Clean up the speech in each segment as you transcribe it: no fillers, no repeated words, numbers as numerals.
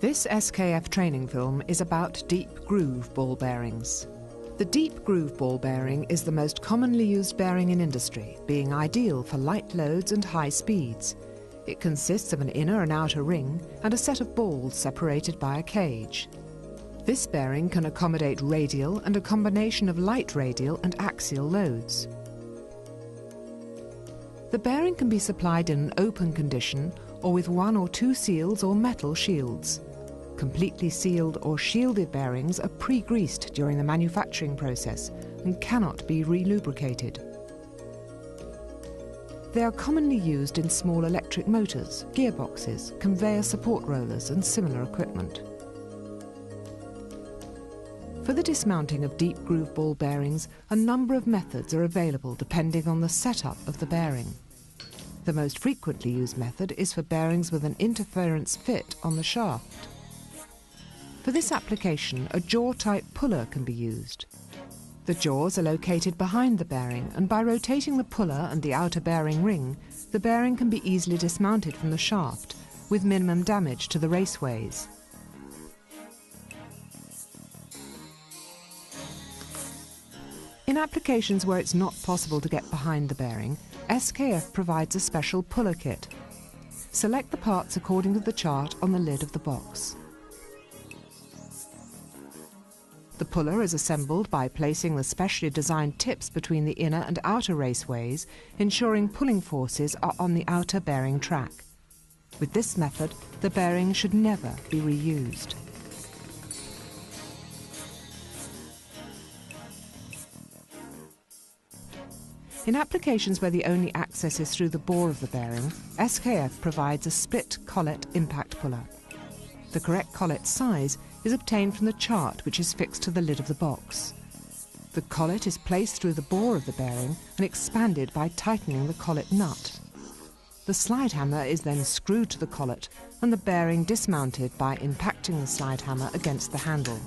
This SKF training film is about deep groove ball bearings. The deep groove ball bearing is the most commonly used bearing in industry, being ideal for light loads and high speeds. It consists of an inner and outer ring and a set of balls separated by a cage. This bearing can accommodate radial and a combination of light radial and axial loads. The bearing can be supplied in an open condition or with 1 or 2 seals or metal shields. Completely sealed or shielded bearings are pre-greased during the manufacturing process and cannot be re-lubricated. They are commonly used in small electric motors, gearboxes, conveyor support rollers and similar equipment. For the dismounting of deep groove ball bearings, a number of methods are available depending on the setup of the bearing. The most frequently used method is for bearings with an interference fit on the shaft. For this application, a jaw-type puller can be used. The jaws are located behind the bearing, and by rotating the puller and the outer bearing ring, the bearing can be easily dismounted from the shaft, with minimum damage to the raceways. In applications where it's not possible to get behind the bearing, SKF provides a special puller kit. Select the parts according to the chart on the lid of the box. The puller is assembled by placing the specially designed tips between the inner and outer raceways, ensuring pulling forces are on the outer bearing track. With this method, the bearing should never be reused. In applications where the only access is through the bore of the bearing, SKF provides a split collet impact puller. The correct collet size is obtained from the chart which is fixed to the lid of the box. The collet is placed through the bore of the bearing and expanded by tightening the collet nut. The slide hammer is then screwed to the collet and the bearing dismounted by impacting the slide hammer against the handle.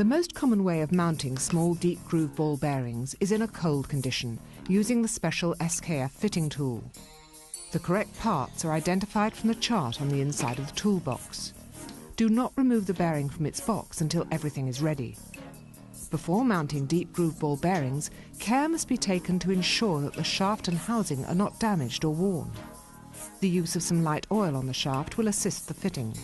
The most common way of mounting small deep groove ball bearings is in a cold condition, using the special SKF fitting tool. The correct parts are identified from the chart on the inside of the toolbox. Do not remove the bearing from its box until everything is ready. Before mounting deep groove ball bearings, care must be taken to ensure that the shaft and housing are not damaged or worn. The use of some light oil on the shaft will assist the fitting.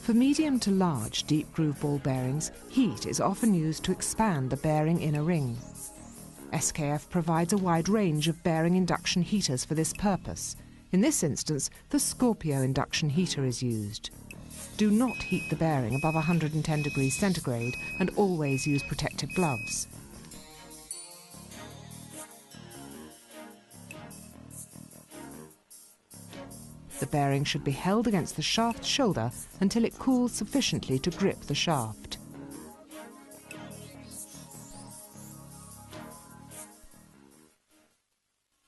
For medium to large deep groove ball bearings, heat is often used to expand the bearing inner ring. SKF provides a wide range of bearing induction heaters for this purpose. In this instance, the Scorpio induction heater is used. Do not heat the bearing above 110 degrees centigrade and always use protective gloves. The bearing should be held against the shaft shoulder until it cools sufficiently to grip the shaft.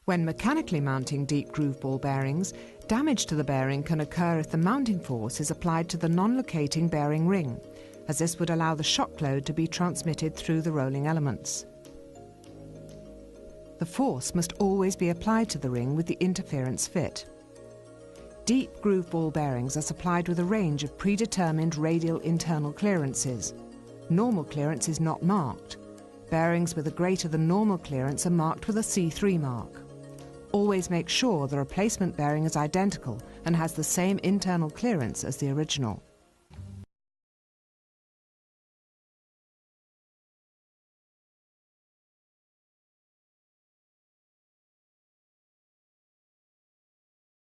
When mechanically mounting deep groove ball bearings, damage to the bearing can occur if the mounting force is applied to the non-locating bearing ring, as this would allow the shock load to be transmitted through the rolling elements. The force must always be applied to the ring with the interference fit. Deep groove ball bearings are supplied with a range of predetermined radial internal clearances. Normal clearance is not marked. Bearings with a greater than normal clearance are marked with a C3 mark. Always make sure the replacement bearing is identical and has the same internal clearance as the original.